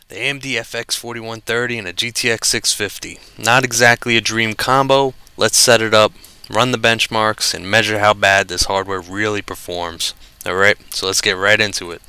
the AMD FX-4130 and a GTX 650. Not exactly a dream combo. Let's set it up, run the benchmarks, and measure how bad this hardware really performs. Alright, so let's get right into it.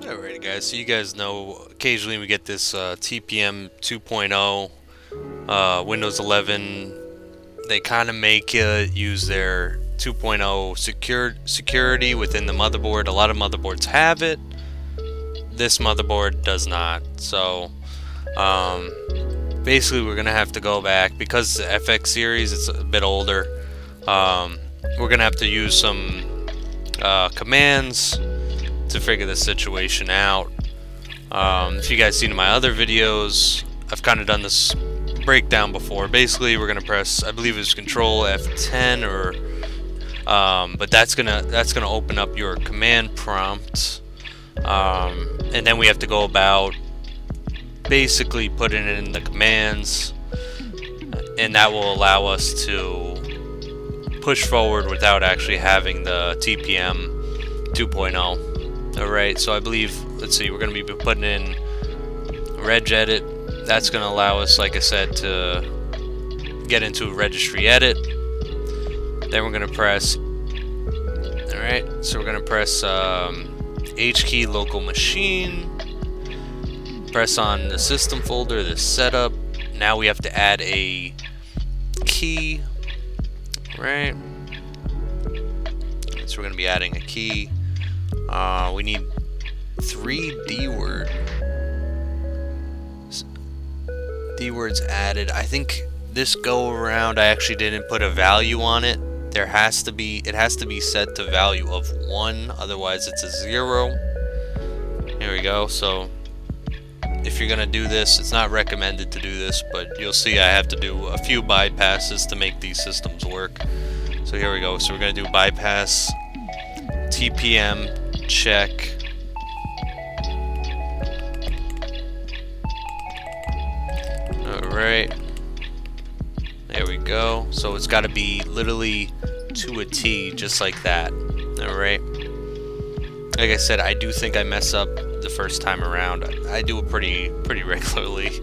Alrighty guys, so you guys know occasionally we get this TPM 2.0, Windows 11, they kind of make you use their 2.0 security within the motherboard. A lot of motherboards have it, this motherboard does not. So basically we're going to have to go back, because the FX series, it's a bit older, we're going to have to use some commands to figure this situation out. If you guys seen my other videos, I've kind of done this breakdown before. Basically, we're gonna press, I believe it's Control F10, or but that's gonna open up your command prompt, and then we have to go about basically putting it in the commands, and that will allow us to push forward without actually having the TPM 2.0. Alright, so I believe, let's see, we're going to be putting in reg edit. That's going to allow us, like I said, to get into registry edit. Then we're going to press, alright, so we're going to press H key local machine. Press on the system folder, the setup. Now we have to add a key, right? So we're going to be adding a key. We need 3 D-words added. I think this go around I actually didn't put a value on it. It has to be set to value of 1, otherwise it's a 0. Here we go. So if you're gonna do this, it's not recommended to do this, but you'll see I have to do a few bypasses to make these systems work. So here we go. So we're gonna do bypass TPM check. Alright, there we go. So it's got to be literally to a T, just like that. Alright, like I said, I do think I mess up the first time around. I do it pretty regularly.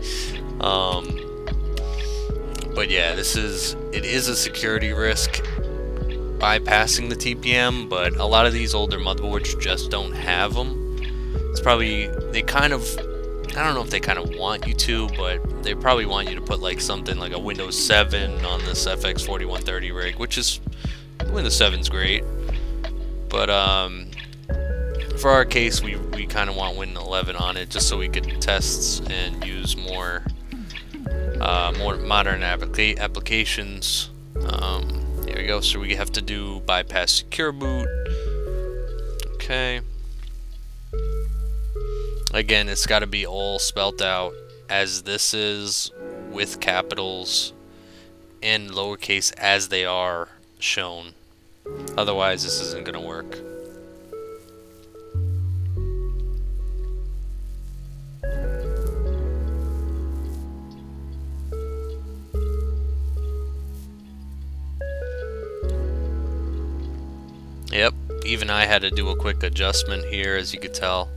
But yeah, it is a security risk bypassing the TPM, but a lot of these older motherboards just don't have them. It's probably, they kind of, I don't know if they kind of want you to, but they probably want you to put like something like a Windows 7 on this FX-4130 rig, which is, Windows 7's great, but for our case, we kind of want Windows 11 on it, just so we could test and use more modern applications. There we go. So we have to do bypass secure boot. Okay. Again, it's got to be all spelt out as this is, with capitals and lowercase as they are shown. Otherwise, this isn't gonna work. Yep, even I had to do a quick adjustment here, as you could tell.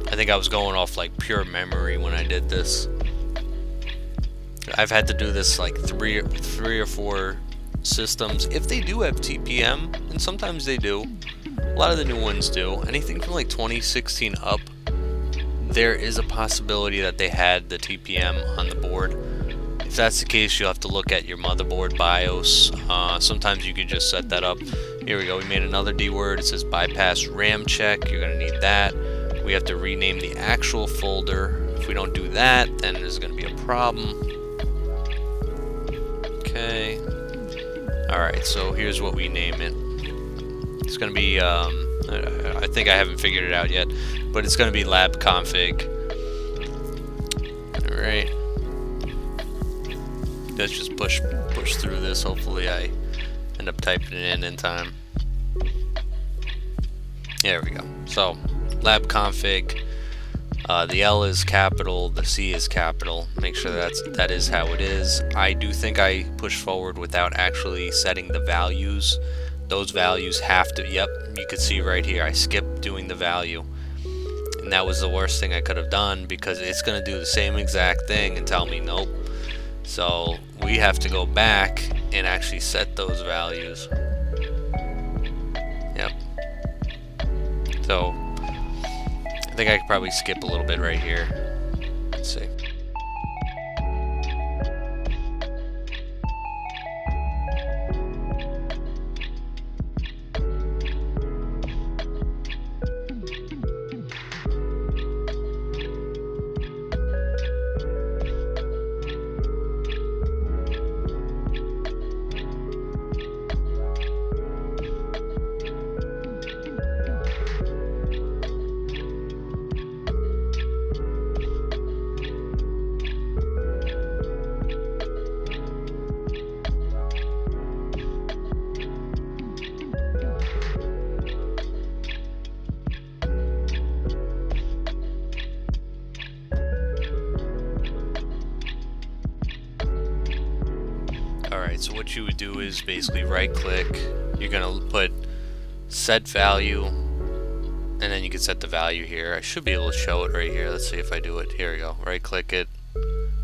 I think I was going off like pure memory when I did this. I've had to do this like three or four systems. If they do have TPM, and sometimes they do, a lot of the new ones do, anything from like 2016 up, there is a possibility that they had the TPM on the board. If that's the case, you'll have to look at your motherboard BIOS. Sometimes you could just set that up. Here we go, we made another D word. It says bypass RAM check. You're going to need that. We have to rename the actual folder. If we don't do that, then there's going to be a problem. Okay. Alright, so here's what we name it. It's going to be, I think I haven't figured it out yet, but it's going to be lab config. Alright. Let's just push through this. Hopefully I end up typing it in time. There we go. So, lab config. The L is capital, the C is capital. Make sure that is how it is. I do think I pushed forward without actually setting the values. Those values have to, yep, you can see right here, I skipped doing the value. And that was the worst thing I could have done, because it's going to do the same exact thing and tell me nope. So we have to go back and actually set those values. Yep. So I think I could probably skip a little bit right here. Let's see. Alright, so what you would do is basically right click, you're going to put set value, and then you can set the value here. I should be able to show it right here. Let's see if I do it. Here we go. Right click it,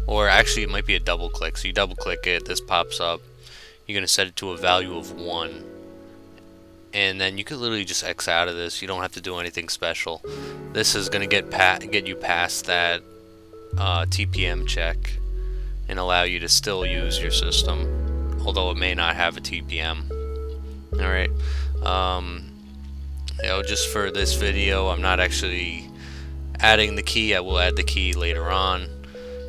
or actually it might be a double click. So you double click it, this pops up. You're going to set it to a value of 1, and then you can literally just X out of this. You don't have to do anything special. This is going to get you past that TPM check and allow you to still use your system, although it may not have a TPM. Alright, you know, just for this video, I'm not actually adding the key. I will add the key later on.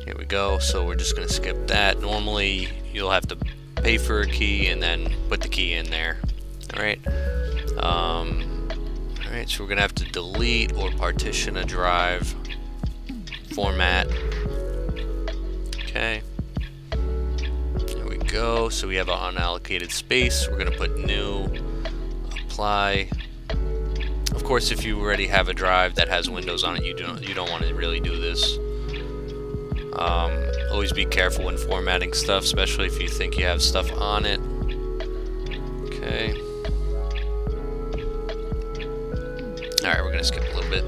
Here we go. So we're just going to skip that. Normally you'll have to pay for a key and then put the key in there. Alright, alright, so we're going to have to delete or partition a drive. Format. Okay, there we go. So we have an unallocated space. We're going to put new, apply. Of course, if you already have a drive that has Windows on it, you don't want to really do this. Always be careful when formatting stuff, especially if you think you have stuff on it. Okay. Alright, we're going to skip a little bit.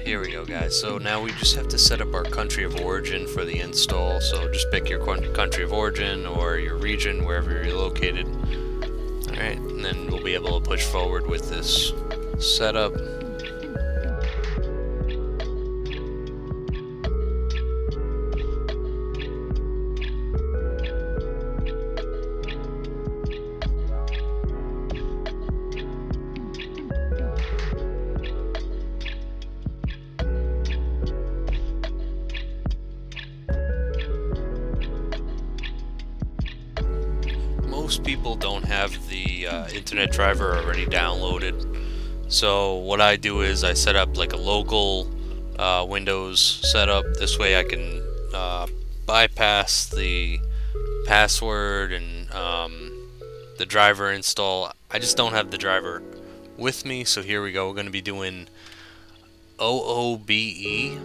Here we go, guys. So now we just have to set up our country of origin for the install. So just pick your country of origin or your region, wherever you're located. Alright, and then we'll be able to push forward with this setup. Most people don't have the internet driver already downloaded, so what I do is I set up like a local Windows setup. This way I can bypass the password and the driver install. I just don't have the driver with me, so here we go. We're going to be doing OOBE.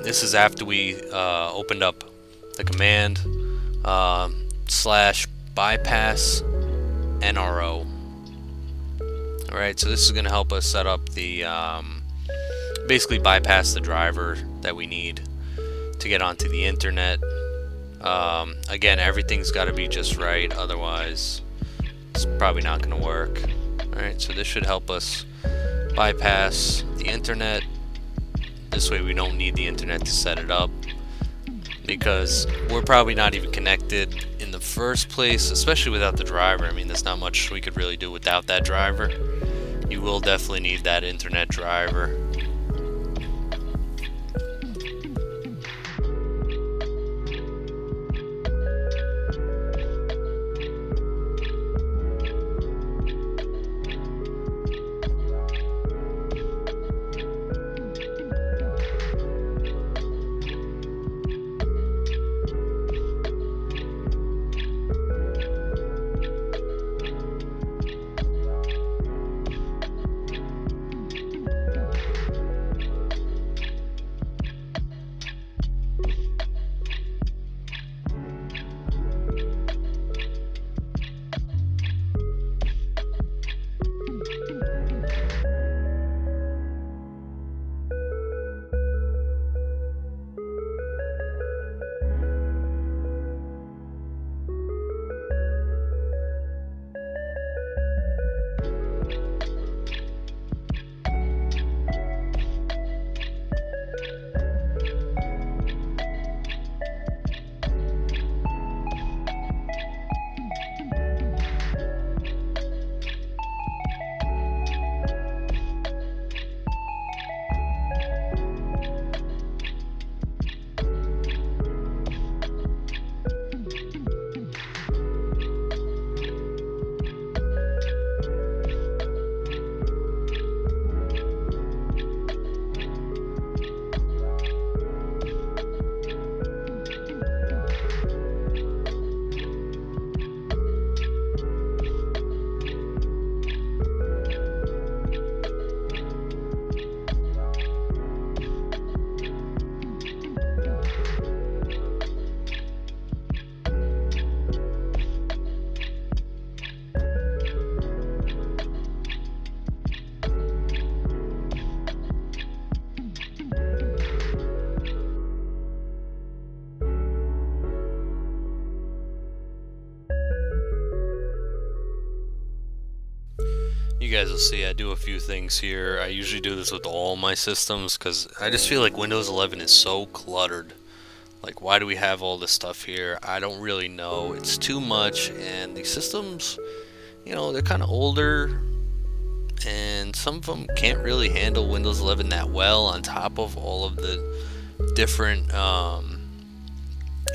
This is after we opened up the command slash bypass NRO. Alright, so this is going to help us set up the basically bypass the driver that we need to get onto the internet. Again, everything's got to be just right, otherwise it's probably not going to work. Alright, so this should help us bypass the internet. This way we don't need the internet to set it up, because we're probably not even connected in the first place, especially without the driver. I mean, there's not much we could really do without that driver. You will definitely need that internet driver. You guys will see I do a few things here. I usually do this with all my systems because I just feel like Windows 11 is so cluttered. Like, why do we have all this stuff here? I don't really know. It's too much, and these systems, you know, they're kind of older, and some of them can't really handle Windows 11 that well, on top of all of the different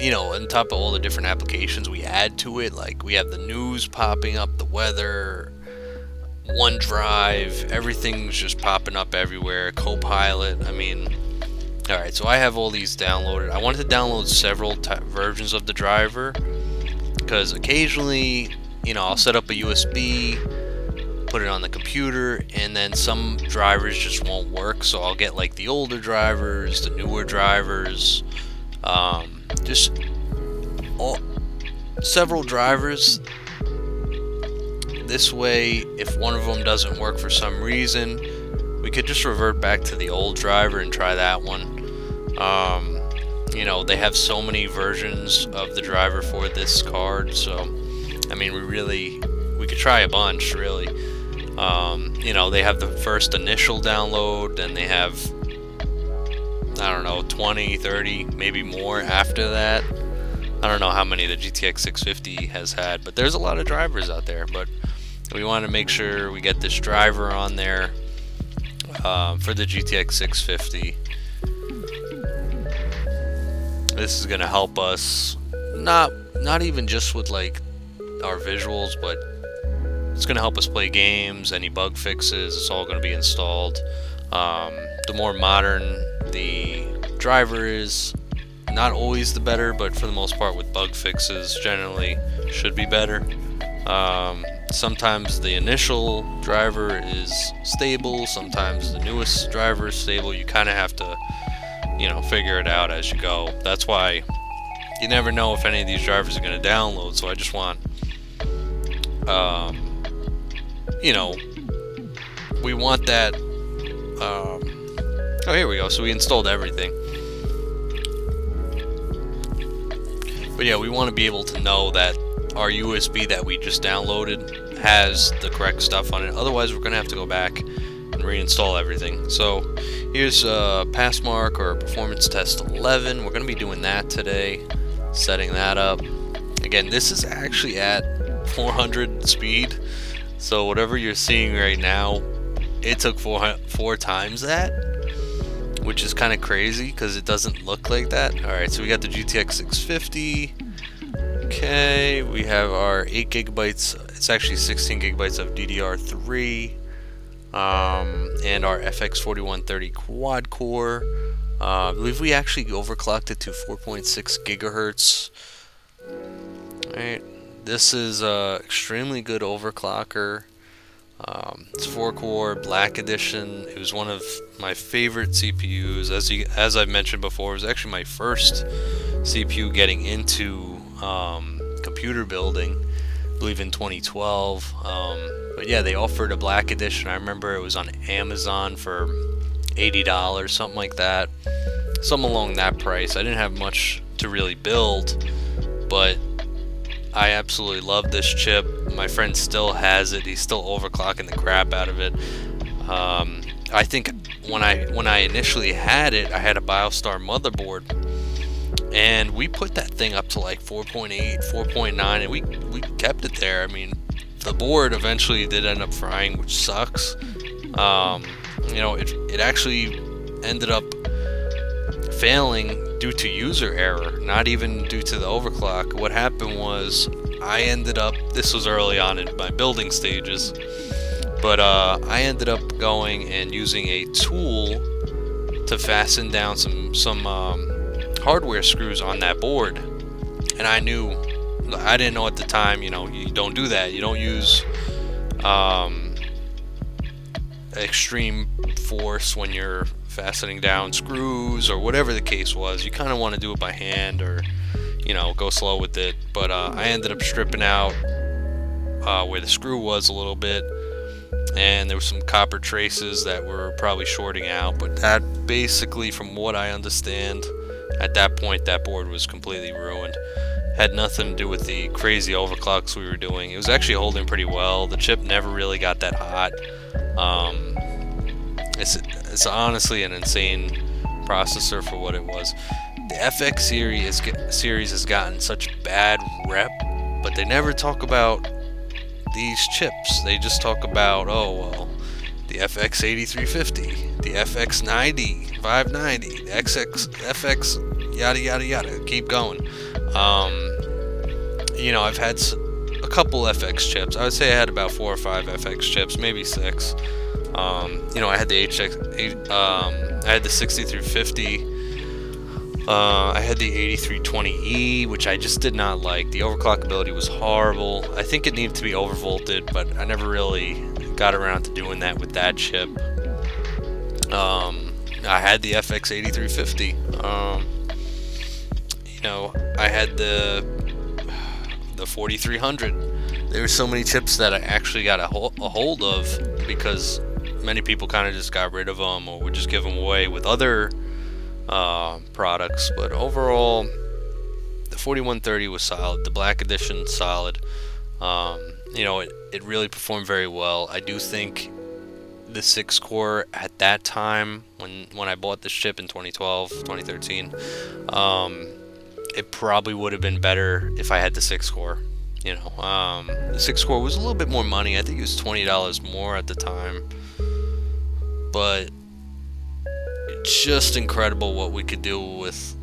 you know, on top of all the different applications we add to it. Like, we have the news popping up, the weather, OneDrive, everything's just popping up everywhere, Copilot. I mean, alright, so I have all these downloaded. I wanted to download several versions of the driver, because occasionally, you know, I'll set up a USB, put it on the computer, and then some drivers just won't work, so I'll get like the older drivers, the newer drivers, just several drivers. This way, if one of them doesn't work for some reason, we could just revert back to the old driver and try that one. You know, they have so many versions of the driver for this card, so I mean, we could try a bunch, really. You know, they have the first initial download, then they have, I don't know, 20, 30, maybe more after that. I don't know how many the GTX 650 has had, but there's a lot of drivers out there. But we want to make sure we get this driver on there for the GTX 650. This is gonna help us, not even just with like our visuals, but it's gonna help us play games. Any bug fixes, it's all gonna be installed. The more modern the driver is, not always the better, but for the most part with bug fixes generally should be better. Sometimes the initial driver is stable, sometimes the newest driver is stable. You kind of have to, you know, figure it out as you go. That's why you never know if any of these drivers are going to download, so I just want, you know, we want that. Oh, here we go. So we installed everything. But yeah, we want to be able to know that our USB that we just downloaded has the correct stuff on it. Otherwise, we're going to have to go back and reinstall everything. So here's Passmark or Performance Test 11. We're going to be doing that today, setting that up. Again, this is actually at 400 speed. So whatever you're seeing right now, it took four times that, which is kind of crazy because it doesn't look like that. Alright, so we got the GTX 650. Okay, we have our 8 gigabytes, it's actually 16 gigabytes of DDR3, and our FX-4130 quad core. I believe we actually overclocked it to 4.6 gigahertz. Alright, this is extremely good overclocker. It's 4-core Black Edition. It was one of my favorite CPUs. As I've mentioned before, it was actually my first CPU getting into computer building, I believe in 2012. But yeah, they offered a Black Edition. I remember it was on Amazon for $80, something like that. Something along that price. I didn't have much to really build, but I absolutely love this chip. My friend still has it. He's still overclocking the crap out of it. I think when I initially had it, I had a BioStar motherboard, and we put that thing up to like 4.8, 4.9, and we kept it there. I mean, the board eventually did end up frying, which sucks. You know, it actually ended up failing due to user error, not even due to the overclock. What happened was I ended up, this was early on in my building stages, but I ended up going and using a tool to fasten down some hardware screws on that board, and I didn't know at the time, you know, you don't do that. You don't use extreme force when you're fastening down screws or whatever the case was. You kind of want to do it by hand, or, you know, go slow with it. But I ended up stripping out where the screw was a little bit, and there were some copper traces that were probably shorting out. But that basically, from what I understand, at that point that board was completely ruined. Had nothing to do with the crazy overclocks we were doing. It was actually holding pretty well. The chip never really got that hot. It's honestly an insane processor for what it was. The FX series has gotten such bad rep, but they never talk about these chips. They just talk about, oh well, the FX-8350, the FX-90, 590, the FX, yada yada yada. Keep going. You know, I've had a couple FX chips. I would say I had about 4 or 5 FX chips, maybe 6. You know, I had the I had the 6350. I had the 8320E, which I just did not like. The overclockability was horrible. I think it needed to be overvolted, but I never really got around to doing that with that chip. I had the FX-8350. You know, I had the 4300. There were so many chips that I actually got a hold of because many people kind of just got rid of them or would just give them away with other products. But overall, the 4130 was solid. The Black Edition solid. You know, it really performed very well. I do think the 6-core at that time, when I bought this chip in 2012, 2013, it probably would have been better if I had the 6-core. You know, the 6-core was a little bit more money. I think it was $20 more at the time. But just incredible what we could do with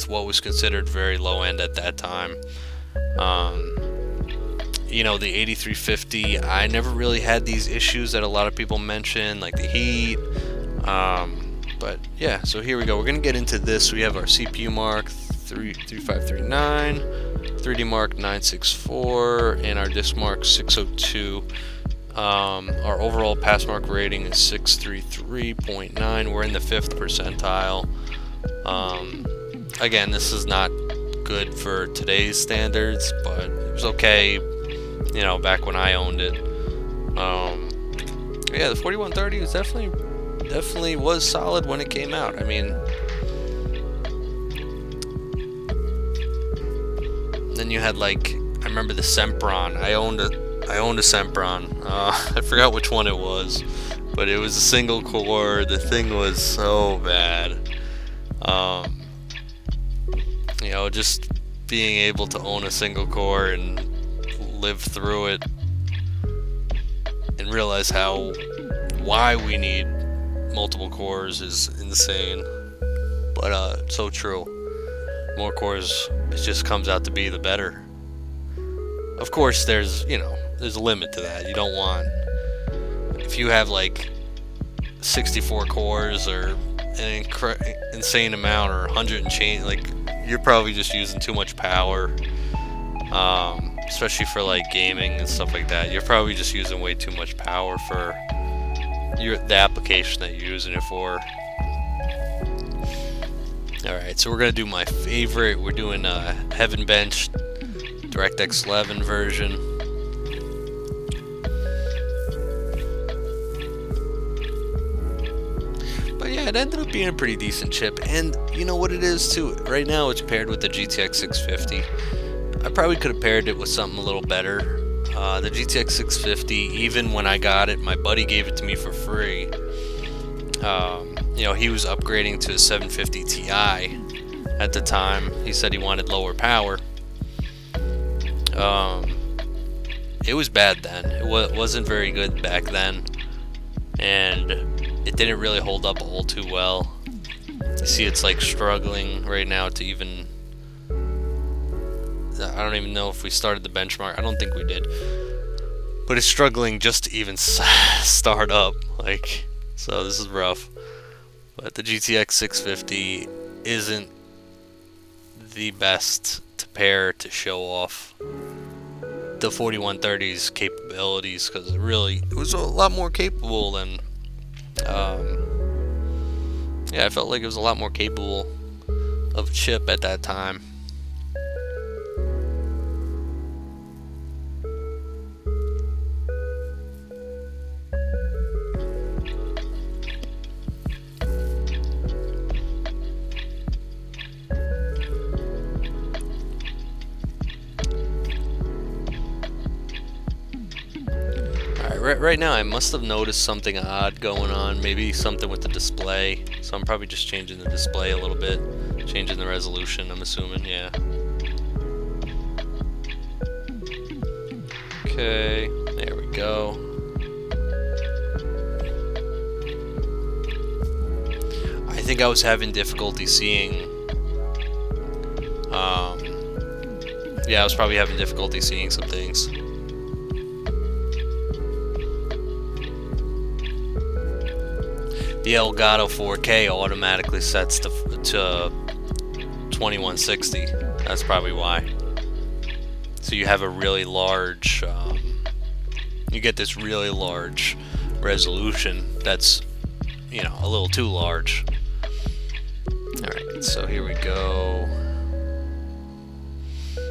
what was considered very low end at that time. You know, the 8350, I never really had these issues that a lot of people mention, like the heat. But yeah, so here we go. We're gonna get into this. We have our CPU mark 3539, 3D mark 964, and our disk mark 602. Our overall pass mark rating is 633.9. We're in the 5th percentile. Again, this is not good for today's standards, but it was okay, you know, back when I owned it. Yeah, the 4130 was definitely was solid when it came out. I mean, then you had, like, I remember the Sempron. I owned a Sempron. I forgot which one it was, but it was a single core. The thing was so bad. You know, just being able to own a single core and live through it and realize why we need multiple cores is insane. But so true. More cores, it just comes out to be the better. Of course, there's a limit to that. You don't want, if you have like 64 cores or an insane amount or 100 and change, like, you're probably just using too much power, especially for like gaming and stuff like that. You're probably just using way too much power for the application that you're using it for. Alright, so we're going to do my favorite. We're doing a Heaven Bench DirectX 11 version. But yeah, it ended up being a pretty decent chip. And you know what it is too? Right now it's paired with the GTX 650. I probably could have paired it with something a little better. The GTX 650, even when I got it, my buddy gave it to me for free. You know, he was upgrading to a 750 Ti at the time. He said he wanted lower power. It was bad then. It wasn't very good back then, and it didn't really hold up all too well. You see, it's like struggling right now to even. I don't even know if we started the benchmark. I don't think we did, but it's struggling just to even start up. Like, so this is rough. But the GTX 650 isn't the best to pair to show off the 4130's capabilities, because it was a lot more capable than yeah, I felt like it was a lot more capable of a chip at that time. Right now I must have noticed something odd going on, maybe something with the display, so I'm probably just changing the display a little bit, changing the resolution, I'm assuming. Yeah. Okay, there we go. I think I was having difficulty seeing, yeah, I was probably having difficulty seeing some things. The Elgato 4K automatically sets to 2160. That's probably why. So you have a really large, you get this really large resolution that's, you know, a little too large. Alright, so here we go.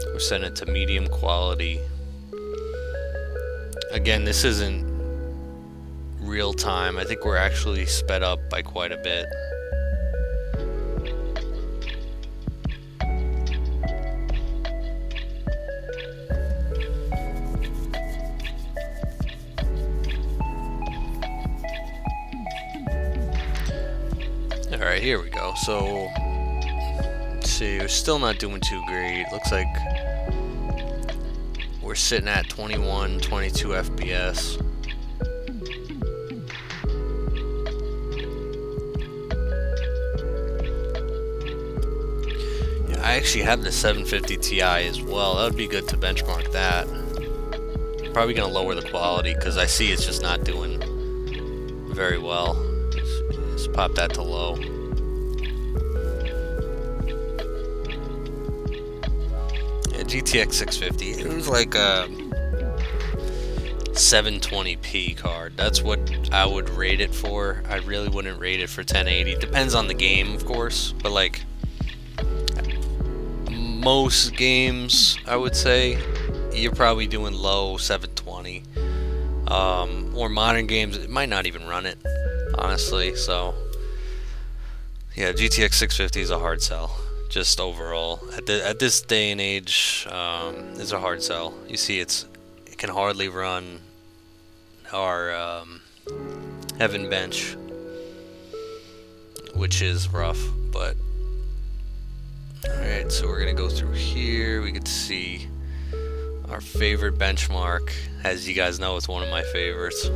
We're setting it to medium quality. Again, this isn't real time. I think we're actually sped up by quite a bit. Alright, here we go. So, let's see, we're still not doing too great. Looks like we're sitting at 21, 22 FPS. Yeah, I actually have the 750 Ti as well. That would be good to benchmark that. Probably gonna lower the quality because I see it's just not doing very well. Just pop that to low. Yeah, GTX 650. It was like a 720p card. That's what I would rate it for. I really wouldn't rate it for 1080. Depends on the game, of course, but like most games, I would say you're probably doing low 720. Or modern games, it might not even run it, honestly. So yeah, GTX 650 is a hard sell. Just overall, at this day and age, it's a hard sell. You see, it can hardly run our Heaven bench, which is rough. But alright, so we're gonna go through here. We get to see our favorite benchmark. As you guys know, it's one of my favorites.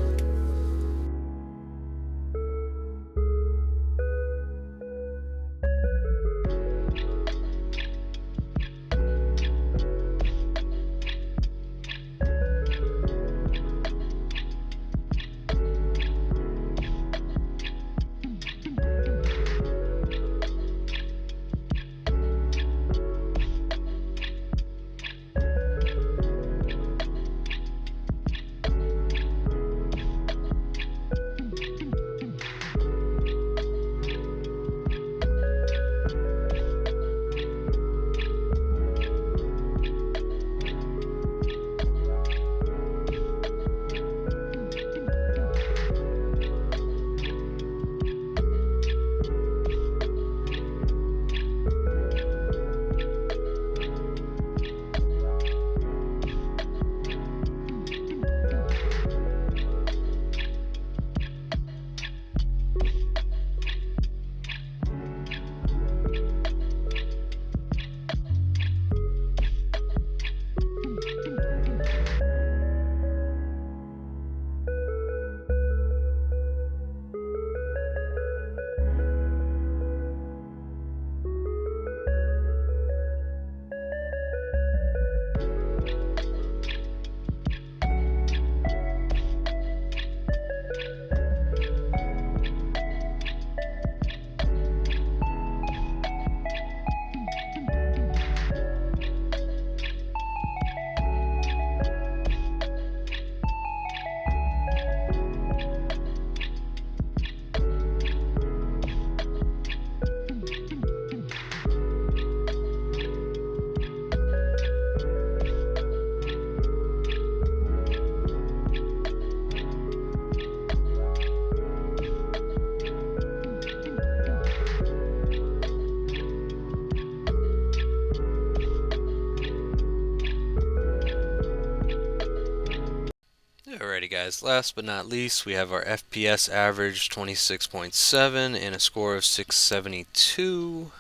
Alrighty guys, last but not least, we have our FPS average 26.7 and a score of 672.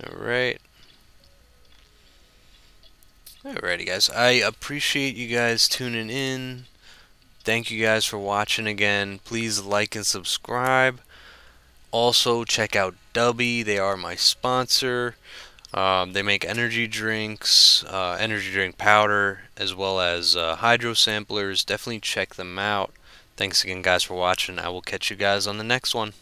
Alright. Alrighty guys, I appreciate you guys tuning in. Thank you guys for watching again. Please like and subscribe. Also check out Dubby, they are my sponsor. They make energy drinks, energy drink powder, as well as hydro samplers. Definitely check them out. Thanks again, guys, for watching. I will catch you guys on the next one.